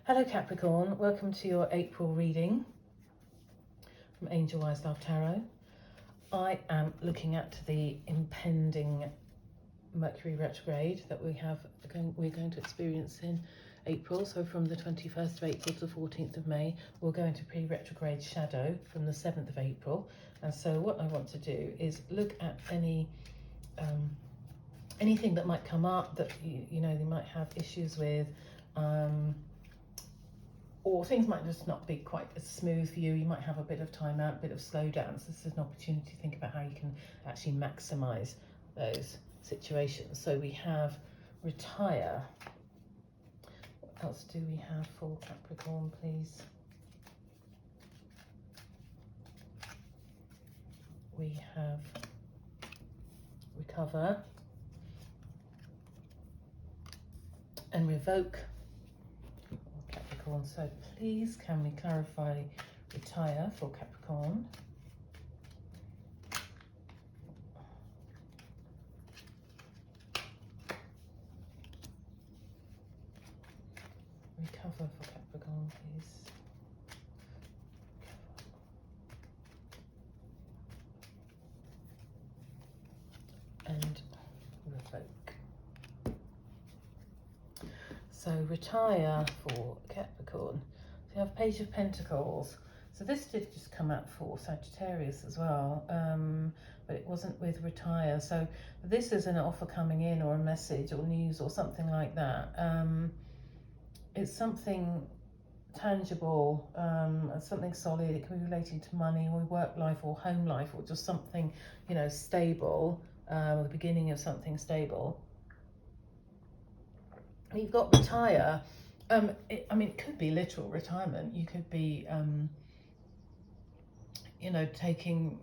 Hello Capricorn, welcome to your April reading from Angel Wise Love Tarot. I am looking at the impending Mercury retrograde that we're going to experience in April. So from the 21st of April to the 14th of May, we'll go into pre-retrograde shadow from the 7th of April. And so what I want to do is look at anything that might come up that you know they might have issues with, or things might just not be quite as smooth for you. You might have a bit of time out, a bit of slowdown. So this is an opportunity to think about how you can actually maximize those situations. So we have retire. What else do we have for Capricorn, please? We have recover and revoke. Capricorn, so please can we clarify retire for Capricorn? Recover for Capricorn, please. And revoke. So retire for Capricorn. So you have Page of Pentacles. So this did just come out for Sagittarius as well, but it wasn't with retire. So this is an offer coming in, or a message or news or something like that. It's something tangible, something solid. It can be relating to money or work life or home life, or just something, you know, stable, the beginning of something stable. You've got retire. I mean, it could be literal retirement. You could be, you know, taking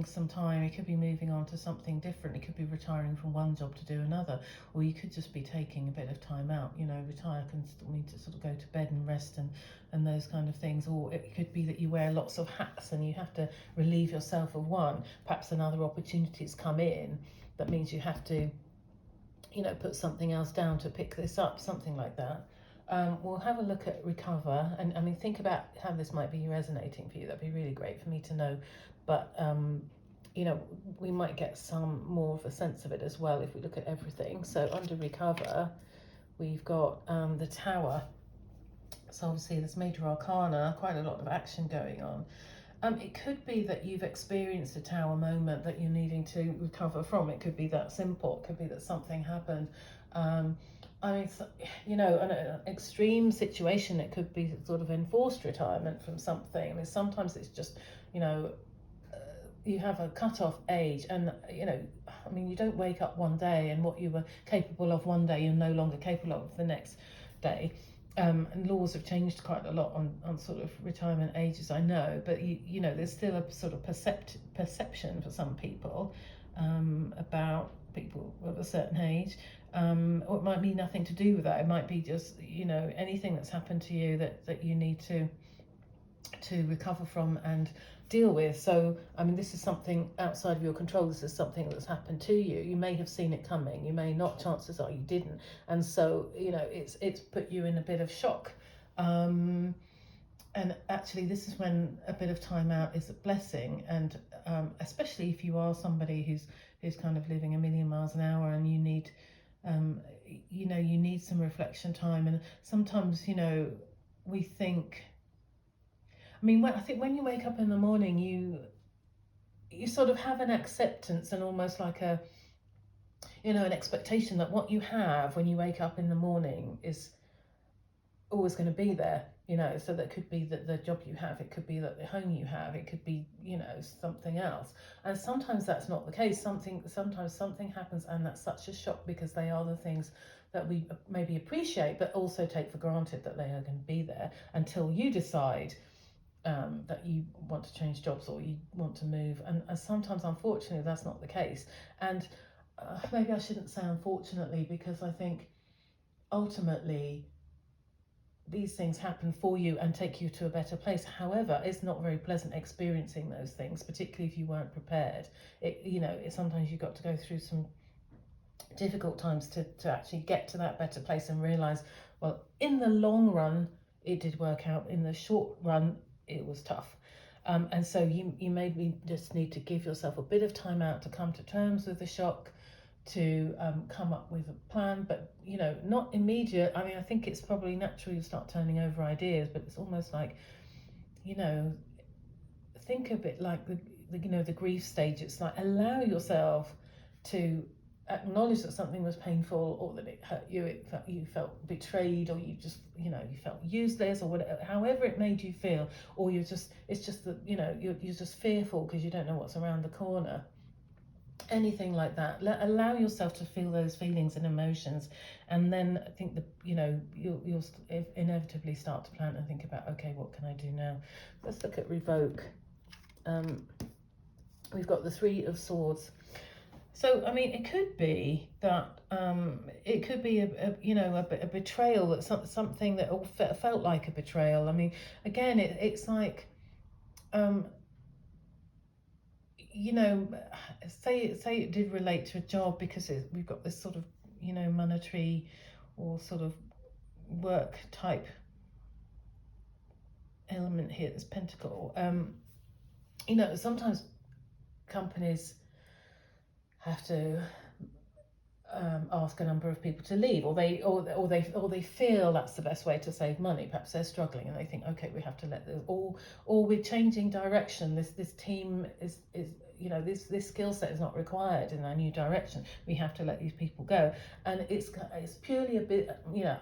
some time. It could be moving on to something different. It could be retiring from one job to do another, or you could just be taking a bit of time out. You know, retire can mean to sort of go to bed and rest and those kind of things. Or it could be that you wear lots of hats and you have to relieve yourself of one. Perhaps another opportunity's come in that means you have to, you know, put something else down to pick this up, something like that. We'll have a look at recover, and I mean, think about how this might be resonating for you. That'd be really great for me to know. But you know, we might get some more of a sense of it as well if we look at everything. So under recover, we've got the Tower. So obviously there's major arcana, quite a lot of action going on. It could be that you've experienced a Tower moment that you're needing to recover from. It could be that simple. It could be that something happened. I mean, you know, an extreme situation, it could be sort of enforced retirement from something. I mean, sometimes it's just, you know, you have a cut-off age, and, you know, I mean, you don't wake up one day and what you were capable of one day, you're no longer capable of the next day. And laws have changed quite a lot on sort of retirement ages, I know, but you know, there's still a sort of perception for some people about people of a certain age, or it might be nothing to do with that. It might be just, you know, anything that's happened to you that you need to recover from and deal with. So I mean, this is something outside of your control. This is something that's happened to you. You may have seen it coming, you may not. Chances are you didn't, and so, you know, it's put you in a bit of shock. And actually this is when a bit of time out is a blessing, and especially if you are somebody who's kind of living a million miles an hour, and you need, you know, you need some reflection time. And sometimes, you know, we think, I mean, I think when you wake up in the morning, you sort of have an acceptance and almost like a, you know, an expectation that what you have when you wake up in the morning is always going to be there, you know. So that could be the job you have, it could be that the home you have, it could be, you know, something else. And sometimes that's not the case. Sometimes something happens, and that's such a shock, because they are the things that we maybe appreciate but also take for granted that they are going to be there until you decide that you want to change jobs or you want to move. And sometimes, unfortunately, that's not the case. And maybe I shouldn't say unfortunately, because I think ultimately these things happen for you and take you to a better place. However, it's not very pleasant experiencing those things, particularly if you weren't prepared. You know, sometimes you've got to go through some difficult times to actually get to that better place and realize, well, in the long run, it did work out. In the short run, it was tough. And so you maybe just need to give yourself a bit of time out to come to terms with the shock, to come up with a plan, but not immediate. I mean, I think it's probably natural you start turning over ideas, but it's almost like, think of it like the grief stage. It's like, allow yourself to acknowledge that something was painful, or that it hurt you, you felt betrayed, or you just you felt useless, or whatever, however it made you feel, or it's just that you're just fearful because you don't know what's around the corner. Anything like that, allow yourself to feel those feelings and emotions, and then I think that you'll inevitably start to plan and think about, okay, what can I do now? Let's look at revoke. We've got the Three of Swords. So, I mean, it could be that it could be a betrayal, that something that all felt like a betrayal. I mean, again, it's like, say it did relate to a job, because we've got this sort of monetary or sort of work type element here. This pentacle. Sometimes companies have to ask a number of people to leave, or they feel that's the best way to save money. Perhaps they're struggling and they think, okay, we have to let this, or we're changing direction. This team is this skill set is not required in our new direction. We have to let these people go, and it's purely a bit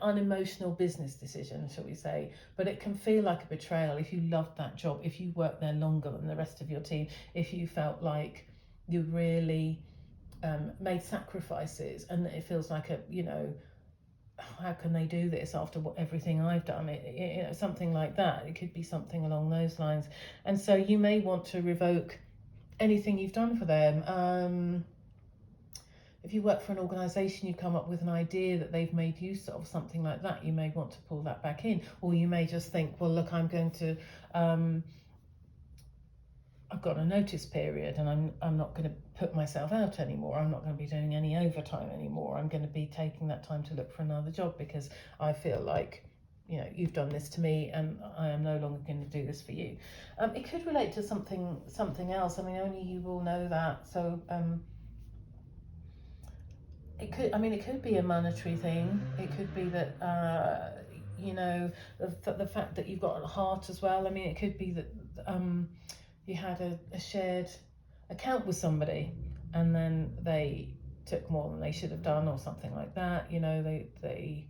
unemotional business decision, shall we say? But it can feel like a betrayal if you loved that job, if you worked there longer than the rest of your team, if you felt like you really made sacrifices, and it feels like how can they do this after everything I've done? Something like that. It could be something along those lines. And so you may want to revoke anything you've done for them. If you work for an organisation, you've come up with an idea that they've made use of, something like that, you may want to pull that back in. Or you may just think, well, look, I'm going to I've got a notice period, and I'm not going to put myself out anymore. I'm not going to be doing any overtime anymore. I'm going to be taking that time to look for another job, because I feel like you've done this to me, and I am no longer going to do this for you. It could relate to something else. I mean, only you will know that. So it could be a monetary thing. It could be that the fact that you've got a heart as well. I mean, it could be that you had a shared account with somebody, and then they took more than they should have done, or something like that. They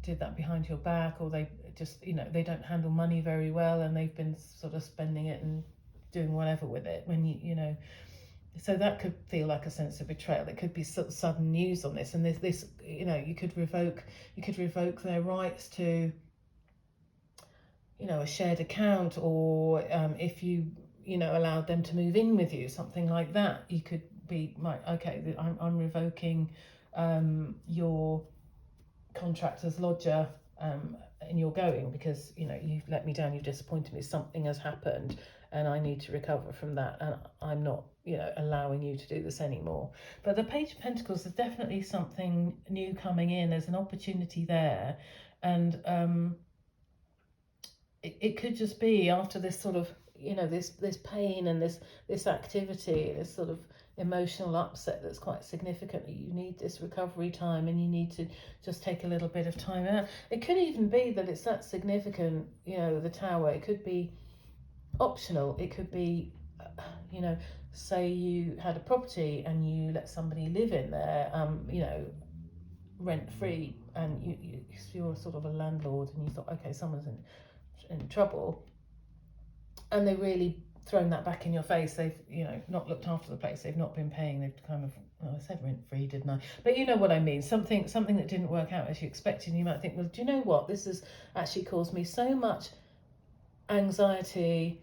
did that behind your back, or they just they don't handle money very well, and they've been sort of spending it and doing whatever with it. When so that could feel like a sense of betrayal. It could be sudden news on this, and this you could revoke their rights to a shared account, or if you allowed them to move in with you, something like that. You could be like, okay, I'm revoking your contract as lodger, and you're going because you've let me down, you've disappointed me, something has happened, and I need to recover from that, and I'm not allowing you to do this anymore. But the Page of Pentacles is definitely something new coming in. There's an opportunity there, and it could just be after this sort of this pain and this activity, this sort of emotional upset that's quite significant. You need this recovery time, and you need to just take a little bit of time out. It could even be that it's that significant, the Tower. It could be optional. It could be say you had a property and you let somebody live in there, rent free, and you're sort of a landlord, and you thought, okay, someone's in trouble, and they've really thrown that back in your face. They've not looked after the place, they've not been paying, they've kind of, I said rent free, didn't I? But you know what I mean. Something that didn't work out as you expected, and you might think, well, do you know what, this has actually caused me so much anxiety.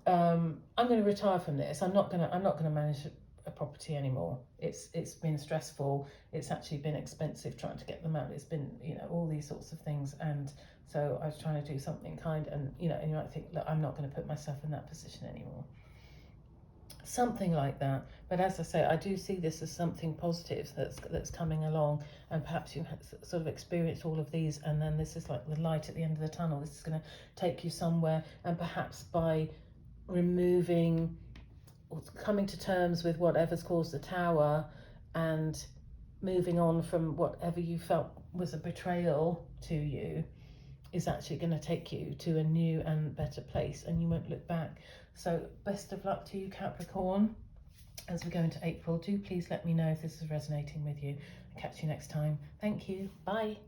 I'm going to retire from this. I'm not going to manage a property anymore. It's been stressful. It's actually been expensive trying to get them out. It's been all these sorts of things, and so I was trying to do something kind, and and you might think, look, I'm not going to put myself in that position anymore. something like that. But as I say, I do see this as something positive that's coming along, and perhaps you sort of experienced all of these, and then this is like the light at the end of the tunnel. This is going to take you somewhere, and perhaps by removing or coming to terms with whatever's caused the tower and moving on from whatever you felt was a betrayal to you, is actually going to take you to a new and better place, and you won't look back. So best of luck to you, Capricorn, as we go into April. Do please let me know if this is resonating with you. I'll catch you next time. Thank you. Bye.